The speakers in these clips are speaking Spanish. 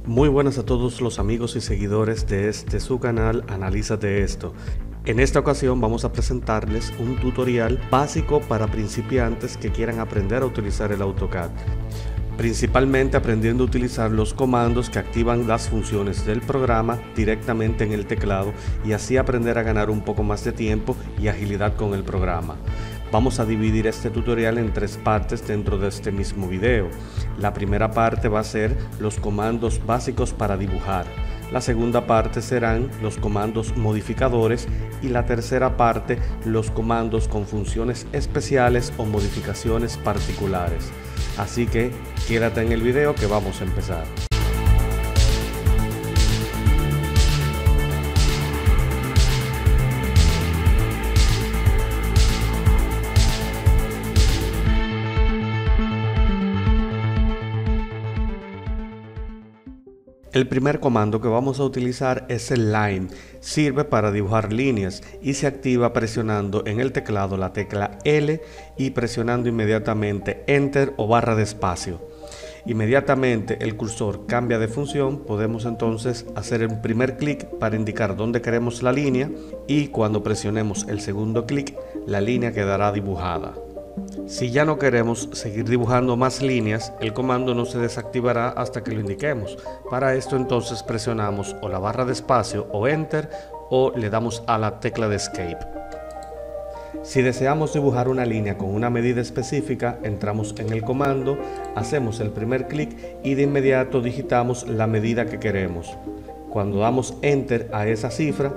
Muy buenas a todos los amigos y seguidores de su canal Analízate Esto. En esta ocasión vamos a presentarles un tutorial básico para principiantes que quieran aprender a utilizar el AutoCAD. Principalmente aprendiendo a utilizar los comandos que activan las funciones del programa directamente en el teclado y así aprender a ganar un poco más de tiempo y agilidad con el programa. Vamos a dividir este tutorial en tres partes dentro de este mismo video. La primera parte va a ser los comandos básicos para dibujar. La segunda parte serán los comandos modificadores y la tercera parte los comandos con funciones especiales o modificaciones particulares. Así que quédate en el video que vamos a empezar. El primer comando que vamos a utilizar es el Line. Sirve para dibujar líneas y se activa presionando en el teclado la tecla L y presionando inmediatamente Enter o barra de espacio. Inmediatamente el cursor cambia de función, podemos entonces hacer el primer clic para indicar dónde queremos la línea y cuando presionemos el segundo clic, la línea quedará dibujada. Si ya no queremos seguir dibujando más líneas, el comando no se desactivará hasta que lo indiquemos. Para esto entonces presionamos o la barra de espacio o Enter o le damos a la tecla de Escape. Si deseamos dibujar una línea con una medida específica, entramos en el comando, hacemos el primer clic y de inmediato digitamos la medida que queremos. Cuando damos Enter a esa cifra,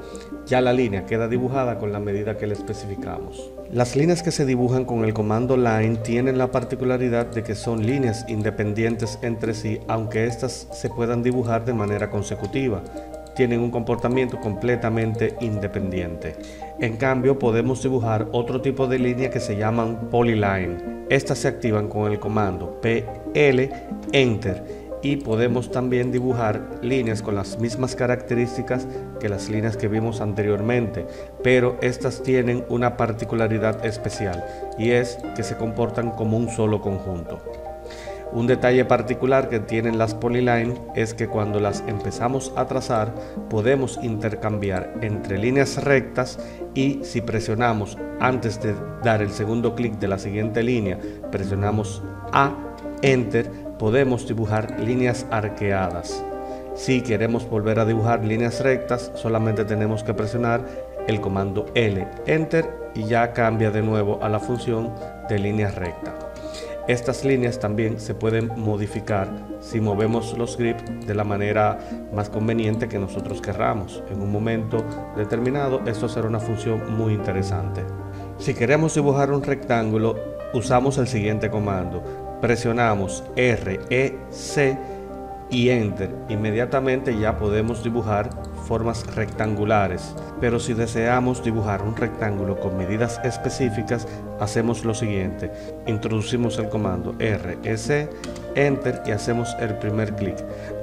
ya la línea queda dibujada con la medida que le especificamos. Las líneas que se dibujan con el comando Line tienen la particularidad de que son líneas independientes entre sí, aunque éstas se puedan dibujar de manera consecutiva. Tienen un comportamiento completamente independiente. En cambio, podemos dibujar otro tipo de línea que se llaman Polyline. Estas se activan con el comando PL Enter. Y podemos también dibujar líneas con las mismas características que las líneas que vimos anteriormente, pero estas tienen una particularidad especial y es que se comportan como un solo conjunto. Un detalle particular que tienen las Polyline es que cuando las empezamos a trazar podemos intercambiar entre líneas rectas y si presionamos antes de dar el segundo clic de la siguiente línea, presionamos A, Enter, podemos dibujar líneas arqueadas. Si queremos volver a dibujar líneas rectas, solamente tenemos que presionar el comando L, Enter y ya cambia de nuevo a la función de línea recta. Estas líneas también se pueden modificar si movemos los grips de la manera más conveniente que nosotros querramos. En un momento determinado, esto será una función muy interesante. Si queremos dibujar un rectángulo, usamos el siguiente comando. Presionamos R, E, C y Enter. Inmediatamente ya podemos dibujar formas rectangulares. Pero si deseamos dibujar un rectángulo con medidas específicas, hacemos lo siguiente. Introducimos el comando R, E, C, Enter y hacemos el primer clic.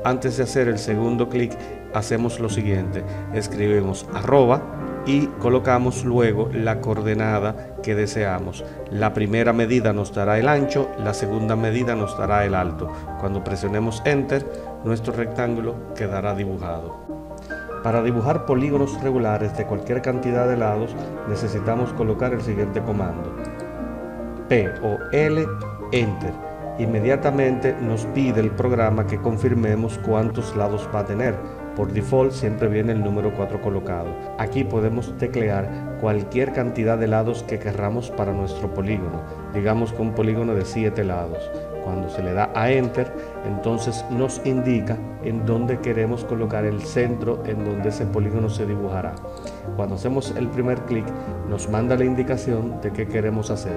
Antes de hacer el segundo clic, hacemos lo siguiente. Escribimos arroba y colocamos luego la coordenada que deseamos. La primera medida nos dará el ancho, la segunda medida nos dará el alto. Cuando presionemos Enter, nuestro rectángulo quedará dibujado. Para dibujar polígonos regulares de cualquier cantidad de lados, necesitamos colocar el siguiente comando. P o L, Enter. Inmediatamente nos pide el programa que confirmemos cuántos lados va a tener. Por default siempre viene el número 4 colocado. Aquí podemos teclear cualquier cantidad de lados que querramos para nuestro polígono. Digamos que un polígono de 7 lados. Cuando se le da a Enter, entonces nos indica en dónde queremos colocar el centro en donde ese polígono se dibujará. Cuando hacemos el primer clic, nos manda la indicación de qué queremos hacer.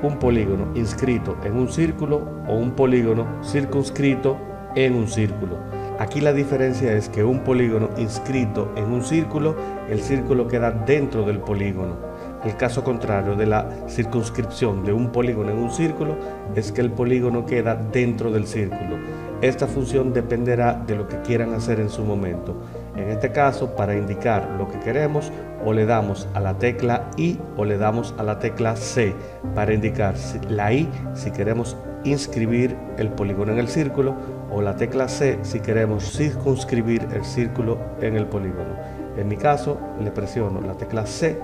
Un polígono inscrito en un círculo o un polígono circunscrito en un círculo. Aquí la diferencia es que un polígono inscrito en un círculo, el círculo queda dentro del polígono. El caso contrario de la circunscripción de un polígono en un círculo es que el polígono queda dentro del círculo. Esta función dependerá de lo que quieran hacer en su momento. En este caso, para indicar lo que queremos, o le damos a la tecla I o le damos a la tecla C para indicar la I si queremos inscribir el polígono en el círculo, o la tecla C si queremos circunscribir el círculo en el polígono. En mi caso, le presiono la tecla C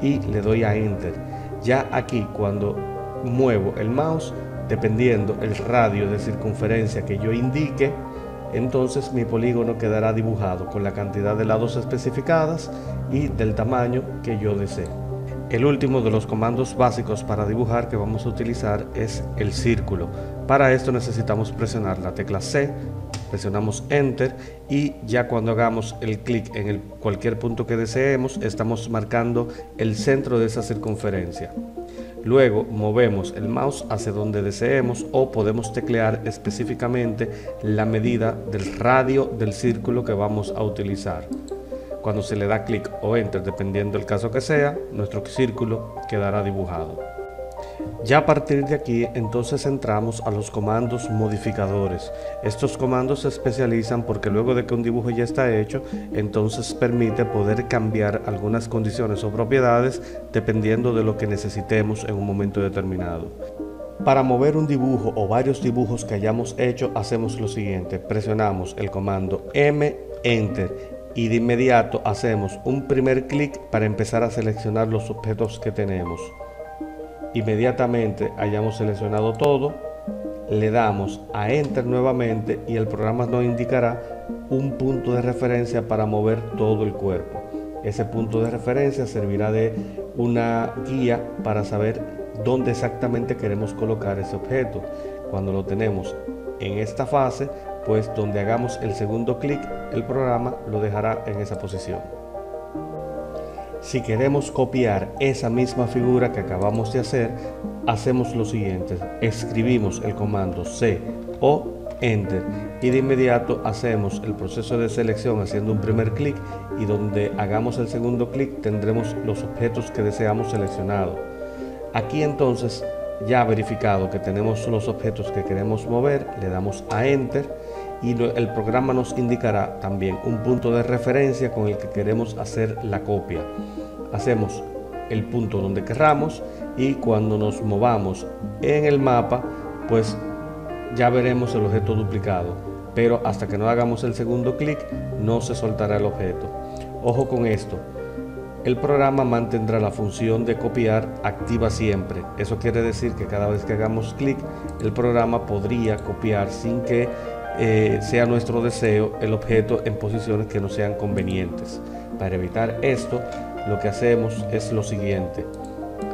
y le doy a Enter. Ya aquí, cuando muevo el mouse, dependiendo el radio de circunferencia que yo indique, entonces mi polígono quedará dibujado con la cantidad de lados especificadas y del tamaño que yo desee. El último de los comandos básicos para dibujar que vamos a utilizar es el círculo. Para esto necesitamos presionar la tecla C, presionamos Enter y ya cuando hagamos el clic en cualquier punto que deseemos, estamos marcando el centro de esa circunferencia. Luego movemos el mouse hacia donde deseemos o podemos teclear específicamente la medida del radio del círculo que vamos a utilizar. Cuando se le da clic o Enter, dependiendo del caso que sea, nuestro círculo quedará dibujado. Ya a partir de aquí, entonces entramos a los comandos modificadores. Estos comandos se especializan porque luego de que un dibujo ya está hecho, entonces permite poder cambiar algunas condiciones o propiedades dependiendo de lo que necesitemos en un momento determinado. Para mover un dibujo o varios dibujos que hayamos hecho, hacemos lo siguiente: presionamos el comando M, Enter, y de inmediato hacemos un primer clic para empezar a seleccionar los objetos que tenemos. Inmediatamente hayamos seleccionado todo, le damos a Enter nuevamente y el programa nos indicará un punto de referencia para mover todo el cuerpo. Ese punto de referencia servirá de una guía para saber dónde exactamente queremos colocar ese objeto. Cuando lo tenemos en esta fase, pues donde hagamos el segundo clic, el programa lo dejará en esa posición. Si queremos copiar esa misma figura que acabamos de hacer, hacemos lo siguiente: escribimos el comando C o Enter y de inmediato hacemos el proceso de selección haciendo un primer clic, y donde hagamos el segundo clic tendremos los objetos que deseamos seleccionados. Aquí entonces, ya verificado que tenemos los objetos que queremos mover, le damos a Enter y el programa nos indicará también un punto de referencia con el que queremos hacer la copia. Hacemos el punto donde querramos y cuando nos movamos en el mapa, pues ya veremos el objeto duplicado, pero hasta que no hagamos el segundo clic no se soltará el objeto. Ojo con esto: el programa mantendrá la función de copiar activa siempre. Eso quiere decir que cada vez que hagamos clic, el programa podría copiar sin que sea nuestro deseo el objeto en posiciones que no sean convenientes. Para evitar esto, lo que hacemos es lo siguiente: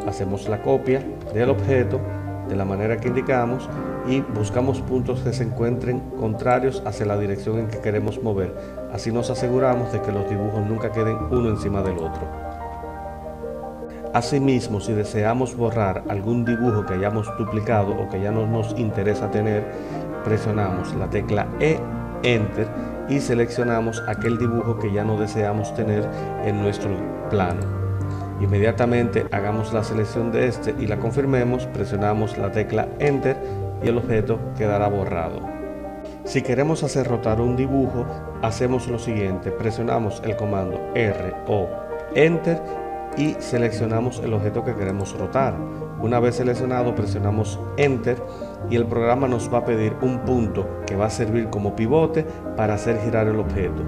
hacemos la copia del objeto de la manera que indicamos y buscamos puntos que se encuentren contrarios hacia la dirección en que queremos mover. Así nos aseguramos de que los dibujos nunca queden uno encima del otro. Asimismo, si deseamos borrar algún dibujo que hayamos duplicado o que ya no nos interesa tener, presionamos la tecla E, Enter, y seleccionamos aquel dibujo que ya no deseamos tener en nuestro plano. Inmediatamente hagamos la selección de este y la confirmemos, presionamos la tecla Enter y el objeto quedará borrado. Si queremos hacer rotar un dibujo, hacemos lo siguiente: presionamos el comando R o Enter y seleccionamos el objeto que queremos rotar. Una vez seleccionado, presionamos Enter y el programa nos va a pedir un punto que va a servir como pivote para hacer girar el objeto.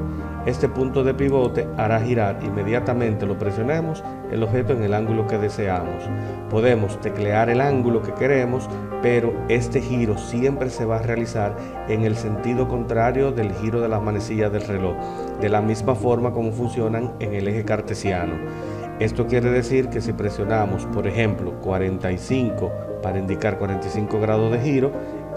Este punto de pivote hará girar, inmediatamente lo presionemos, el objeto en el ángulo que deseamos. Podemos teclear el ángulo que queremos, pero este giro siempre se va a realizar en el sentido contrario del giro de las manecillas del reloj, de la misma forma como funcionan en el eje cartesiano. Esto quiere decir que si presionamos, por ejemplo, 45 para indicar 45 grados de giro,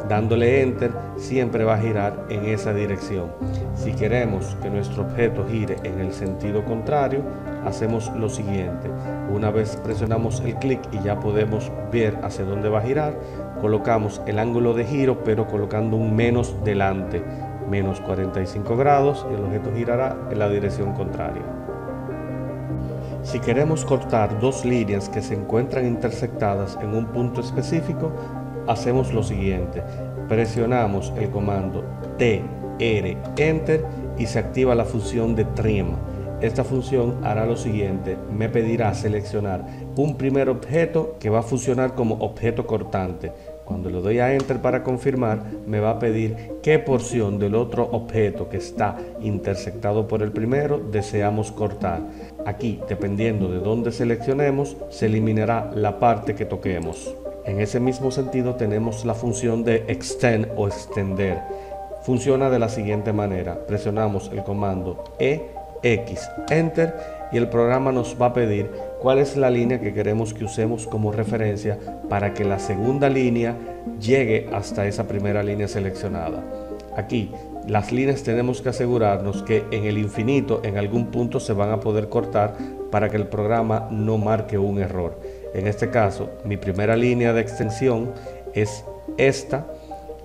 dándole Enter, siempre va a girar en esa dirección. Si queremos que nuestro objeto gire en el sentido contrario, hacemos lo siguiente: una vez presionamos el clic y ya podemos ver hacia dónde va a girar, colocamos el ángulo de giro, pero colocando un menos delante, menos 45 grados, y el objeto girará en la dirección contraria. Si queremos cortar dos líneas que se encuentran intersectadas en un punto específico, hacemos lo siguiente: presionamos el comando T, R, Enter y se activa la función de Trim. Esta función hará lo siguiente: me pedirá seleccionar un primer objeto que va a funcionar como objeto cortante. Cuando le doy a Enter para confirmar, me va a pedir qué porción del otro objeto que está intersectado por el primero deseamos cortar. Aquí, dependiendo de dónde seleccionemos, se eliminará la parte que toquemos. En ese mismo sentido tenemos la función de extend o extender. Funciona de la siguiente manera: presionamos el comando EX Enter y el programa nos va a pedir cuál es la línea que queremos que usemos como referencia para que la segunda línea llegue hasta esa primera línea seleccionada. Aquí las líneas tenemos que asegurarnos que en el infinito en algún punto se van a poder cortar para que el programa no marque un error. En este caso, mi primera línea de extensión es esta.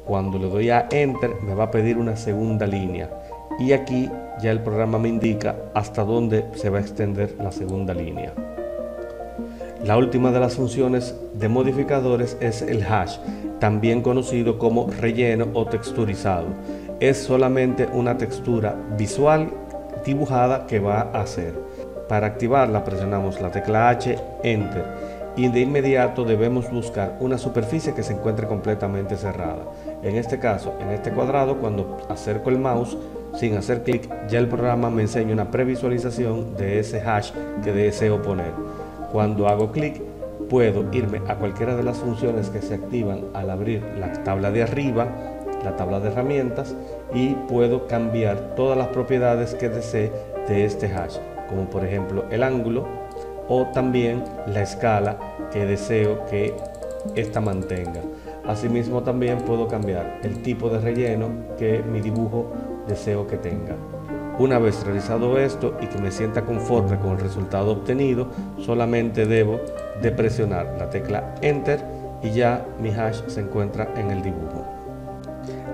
Cuando le doy a Enter me va a pedir una segunda línea y aquí ya el programa me indica hasta dónde se va a extender la segunda línea. La última de las funciones de modificadores es el hash, también conocido como relleno o texturizado. Es solamente una textura visual dibujada que va a hacer. Para activarla presionamos la tecla H, Enter, y de inmediato debemos buscar una superficie que se encuentre completamente cerrada. En este caso, en este cuadrado, cuando acerco el mouse sin hacer clic, ya el programa me enseña una previsualización de ese hash que deseo poner. Cuando hago clic, puedo irme a cualquiera de las funciones que se activan al abrir la tabla de arriba, la tabla de herramientas, y puedo cambiar todas las propiedades que desee de este hash, como por ejemplo el ángulo o también la escala que deseo que esta mantenga. Asimismo también puedo cambiar el tipo de relleno que mi dibujo deseo que tenga. Una vez realizado esto y que me sienta conforme con el resultado obtenido, solamente debo de presionar la tecla Enter y ya mi hash se encuentra en el dibujo.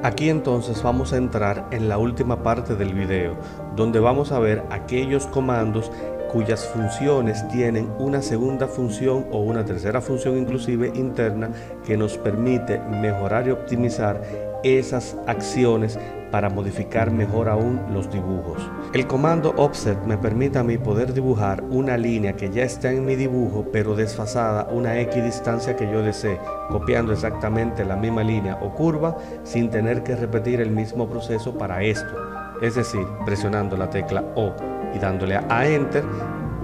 Aquí entonces vamos a entrar en la última parte del video, donde vamos a ver aquellos comandos cuyas funciones tienen una segunda función o una tercera función inclusive interna que nos permite mejorar y optimizar esas acciones para modificar mejor aún los dibujos. El comando offset me permite a mí poder dibujar una línea que ya está en mi dibujo pero desfasada una X distancia que yo desee, copiando exactamente la misma línea o curva sin tener que repetir el mismo proceso para esto. Es decir, presionando la tecla O y dándole a Enter,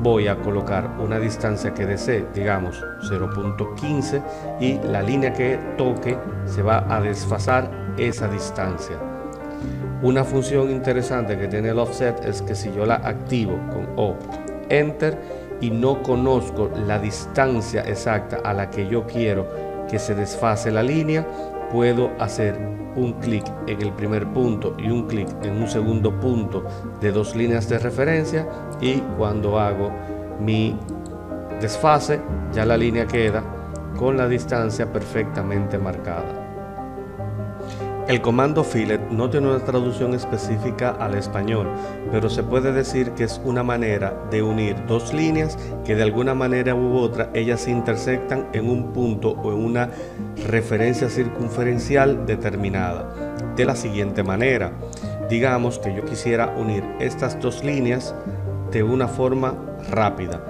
voy a colocar una distancia que desee, digamos 0.15, y la línea que toque se va a desfasar esa distancia. Una función interesante que tiene el offset es que si yo la activo con O, Enter, y no conozco la distancia exacta a la que yo quiero que se desfase la línea, puedo hacer un clic en el primer punto y un clic en un segundo punto de dos líneas de referencia, y cuando hago mi desfase ya la línea queda con la distancia perfectamente marcada. El comando fillet no tiene una traducción específica al español, pero se puede decir que es una manera de unir dos líneas que de alguna manera u otra ellas se intersectan en un punto o en una referencia circunferencial determinada. De la siguiente manera, digamos que yo quisiera unir estas dos líneas de una forma rápida.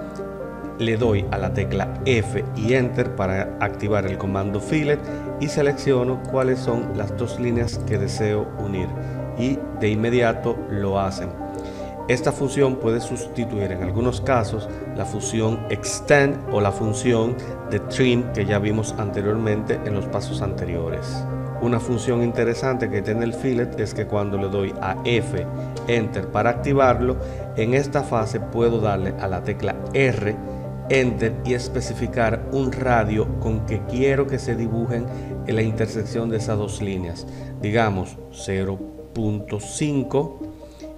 Le doy a la tecla F y Enter para activar el comando fillet y selecciono cuáles son las dos líneas que deseo unir y de inmediato lo hacen. Esta función puede sustituir en algunos casos la función extend o la función de trim que ya vimos anteriormente en los pasos anteriores. Una función interesante que tiene el fillet es que cuando le doy a F, Enter para activarlo, en esta fase puedo darle a la tecla R, Enter y especificar un radio con que quiero que se dibujen en la intersección de esas dos líneas, digamos 0.5,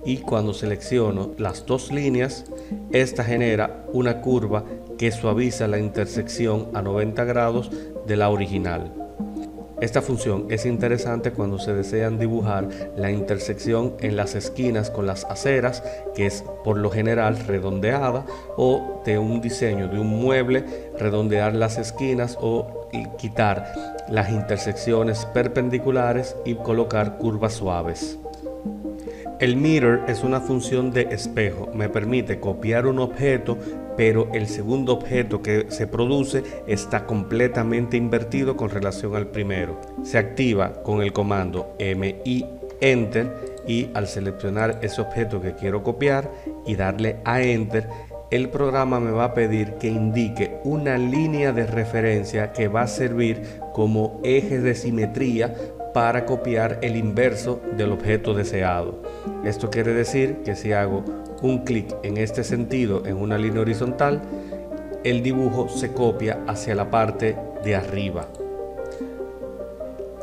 y cuando selecciono las dos líneas, esta genera una curva que suaviza la intersección a 90 grados de la original. Esta función es interesante cuando se desean dibujar la intersección en las esquinas con las aceras, que es por lo general redondeada, o de un diseño de un mueble, redondear las esquinas o quitar las intersecciones perpendiculares y colocar curvas suaves. El mirror es una función de espejo, me permite copiar un objeto pero el segundo objeto que se produce está completamente invertido con relación al primero. Se activa con el comando MI Enter y al seleccionar ese objeto que quiero copiar y darle a Enter, el programa me va a pedir que indique una línea de referencia que va a servir como eje de simetría para copiar el inverso del objeto deseado. Esto quiere decir que si hago un clic en este sentido en una línea horizontal, el dibujo se copia hacia la parte de arriba.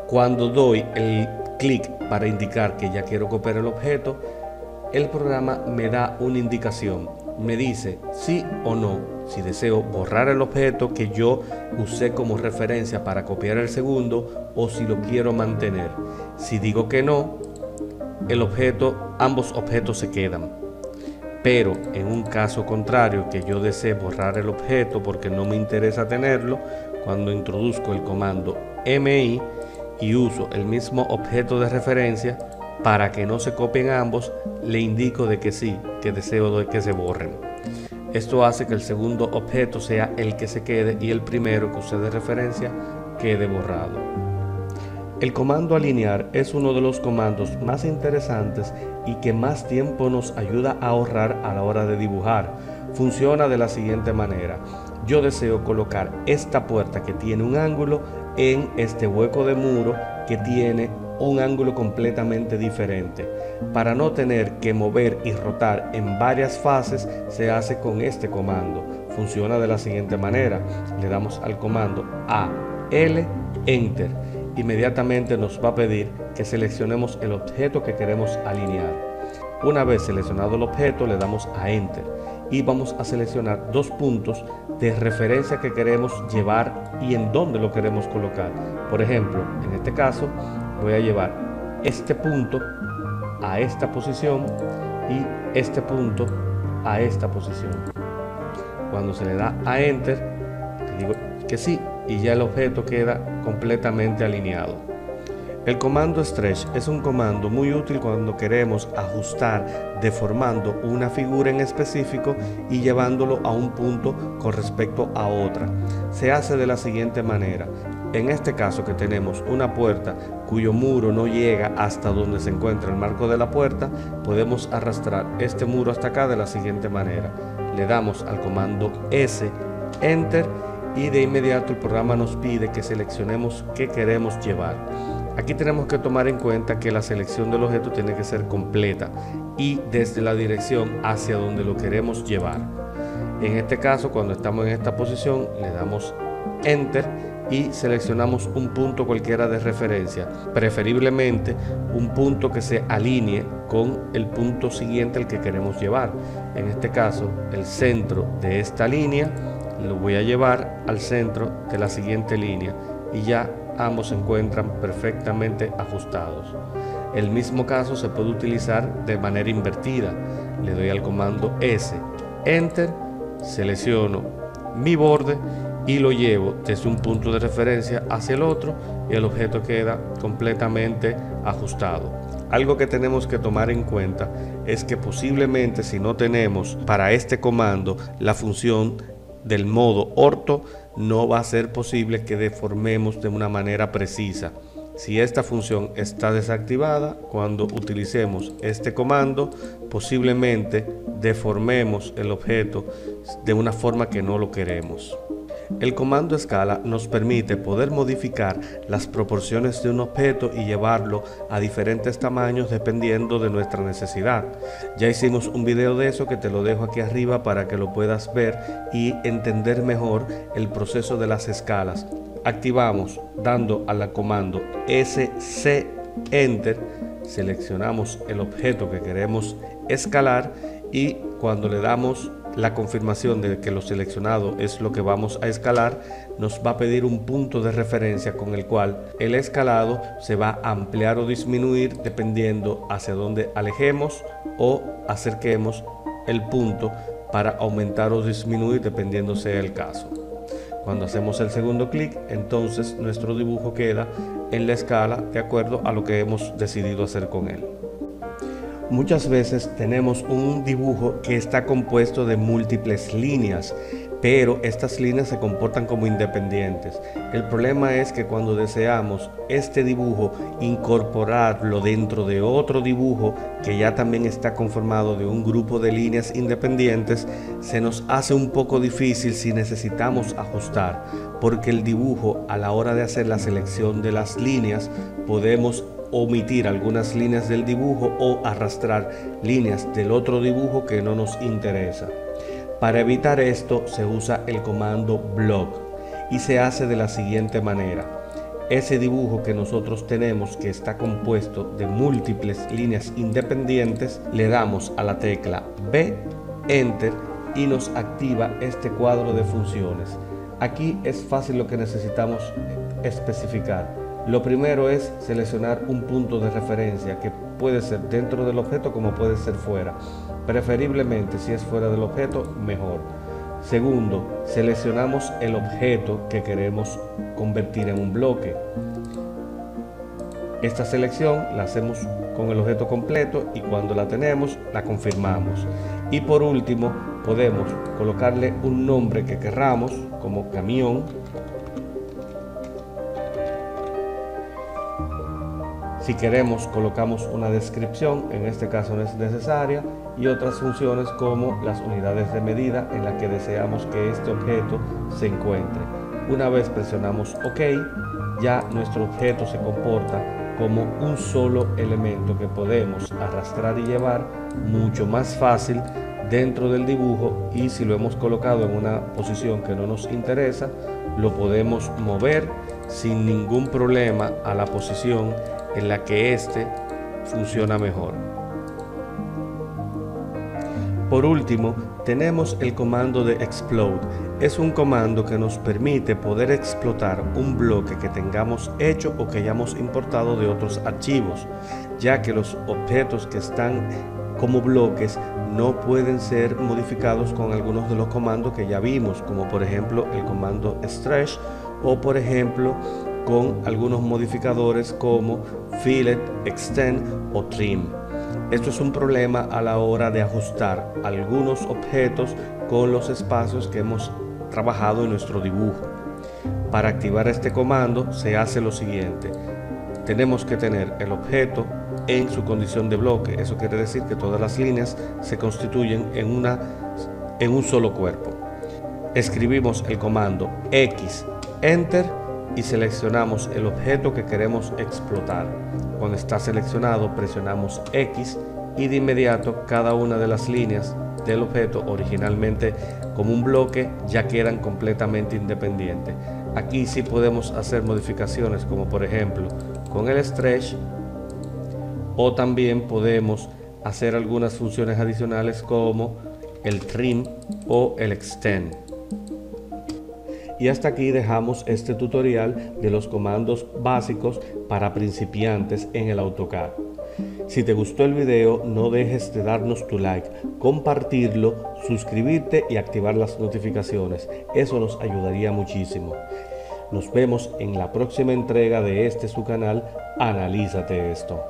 Cuando doy el clic para indicar que ya quiero copiar el objeto, el programa me da una indicación, me dice sí o no, si deseo borrar el objeto que yo usé como referencia para copiar el segundo o si lo quiero mantener. Si digo que no, ambos objetos se quedan. Pero en un caso contrario, que yo desee borrar el objeto porque no me interesa tenerlo, cuando introduzco el comando MI y uso el mismo objeto de referencia, para que no se copien ambos, le indico de que sí, que deseo de que se borren. Esto hace que el segundo objeto sea el que se quede y el primero que usé de referencia quede borrado. El comando alinear es uno de los comandos más interesantes y que más tiempo nos ayuda a ahorrar a la hora de dibujar. Funciona de la siguiente manera. Yo deseo colocar esta puerta que tiene un ángulo en este hueco de muro que tiene un ángulo completamente diferente. Para no tener que mover y rotar en varias fases, se hace con este comando. Funciona de la siguiente manera. Le damos al comando AL Enter. Inmediatamente nos va a pedir que seleccionemos el objeto que queremos alinear. Una vez seleccionado el objeto, le damos a Enter y vamos a seleccionar dos puntos de referencia que queremos llevar y en dónde lo queremos colocar. Por ejemplo, en este caso voy a llevar este punto a esta posición y este punto a esta posición. Cuando se le da a Enter, le digo que sí y ya el objeto queda completamente alineado. El comando Stretch es un comando muy útil cuando queremos ajustar deformando una figura en específico y llevándolo a un punto con respecto a otra. Se hace de la siguiente manera. En este caso que tenemos una puerta cuyo muro no llega hasta donde se encuentra el marco de la puerta, podemos arrastrar este muro hasta acá de la siguiente manera. Le damos al comando S, Enter, y de inmediato el programa nos pide que seleccionemos qué queremos llevar. Aquí tenemos que tomar en cuenta que la selección del objeto tiene que ser completa y desde la dirección hacia donde lo queremos llevar. En este caso, cuando estamos en esta posición, le damos Enter y seleccionamos un punto cualquiera de referencia, preferiblemente un punto que se alinee con el punto siguiente al que queremos llevar. En este caso, el centro de esta línea lo voy a llevar al centro de la siguiente línea y ya ambos se encuentran perfectamente ajustados. El mismo caso se puede utilizar de manera invertida. Le doy al comando S, Enter, selecciono mi borde y lo llevo desde un punto de referencia hacia el otro y el objeto queda completamente ajustado. Algo que tenemos que tomar en cuenta es que posiblemente si no tenemos para este comando la función del modo orto, no va a ser posible que deformemos de una manera precisa. Si esta función está desactivada, cuando utilicemos este comando, posiblemente deformemos el objeto de una forma que no lo queremos. El comando escala nos permite poder modificar las proporciones de un objeto y llevarlo a diferentes tamaños dependiendo de nuestra necesidad. Ya hicimos un video de eso que te lo dejo aquí arriba para que lo puedas ver y entender mejor el proceso de las escalas. Activamos dando al comando SC Enter, seleccionamos el objeto que queremos escalar y cuando le damos la confirmación de que lo seleccionado es lo que vamos a escalar, nos va a pedir un punto de referencia con el cual el escalado se va a ampliar o disminuir dependiendo hacia dónde alejemos o acerquemos el punto para aumentar o disminuir dependiendo sea el caso. Cuando hacemos el segundo clic, entonces nuestro dibujo queda en la escala de acuerdo a lo que hemos decidido hacer con él. Muchas veces tenemos un dibujo que está compuesto de múltiples líneas, pero estas líneas se comportan como independientes. El problema es que cuando deseamos este dibujo incorporarlo dentro de otro dibujo que ya también está conformado de un grupo de líneas independientes, se nos hace un poco difícil si necesitamos ajustar, porque el dibujo, a la hora de hacer la selección de las líneas, podemos omitir algunas líneas del dibujo o arrastrar líneas del otro dibujo que no nos interesa. Para evitar esto se usa el comando block y se hace de la siguiente manera. Ese dibujo que nosotros tenemos, que está compuesto de múltiples líneas independientes, le damos a la tecla B, Enter, y nos activa este cuadro de funciones. Aquí es fácil lo que necesitamos especificar. Lo primero es seleccionar un punto de referencia que puede ser dentro del objeto como puede ser fuera. Preferiblemente, si es fuera del objeto, mejor. Segundo, seleccionamos el objeto que queremos convertir en un bloque. Esta selección la hacemos con el objeto completo y cuando la tenemos la confirmamos. Y por último, podemos colocarle un nombre que querramos, como camión. Si queremos, colocamos una descripción, en este caso no es necesaria, y otras funciones como las unidades de medida en las que deseamos que este objeto se encuentre. Una vez presionamos OK, ya nuestro objeto se comporta como un solo elemento que podemos arrastrar y llevar mucho más fácil dentro del dibujo, y si lo hemos colocado en una posición que no nos interesa, lo podemos mover sin ningún problema a la posición en la que este funciona mejor. Por último, tenemos el comando de explode. Es un comando que nos permite poder explotar un bloque que tengamos hecho o que hayamos importado de otros archivos, ya que los objetos que están como bloques no pueden ser modificados con algunos de los comandos que ya vimos, como por ejemplo el comando stretch, o por ejemplo con algunos modificadores como fillet, extend o trim. Esto es un problema a la hora de ajustar algunos objetos con los espacios que hemos trabajado en nuestro dibujo. Para activar este comando se hace lo siguiente. Tenemos que tener el objeto en su condición de bloque. Eso quiere decir que todas las líneas se constituyen en un solo cuerpo. Escribimos el comando X, Enter, y seleccionamos el objeto que queremos explotar. Cuando está seleccionado, presionamos X y de inmediato cada una de las líneas del objeto, originalmente como un bloque, ya quedan completamente independientes. Aquí sí podemos hacer modificaciones, como por ejemplo con el stretch, o también podemos hacer algunas funciones adicionales como el trim o el extend. Y hasta aquí dejamos este tutorial de los comandos básicos para principiantes en el AutoCAD. Si te gustó el video, no dejes de darnos tu like, compartirlo, suscribirte y activar las notificaciones. Eso nos ayudaría muchísimo. Nos vemos en la próxima entrega de su canal, Analízate Esto.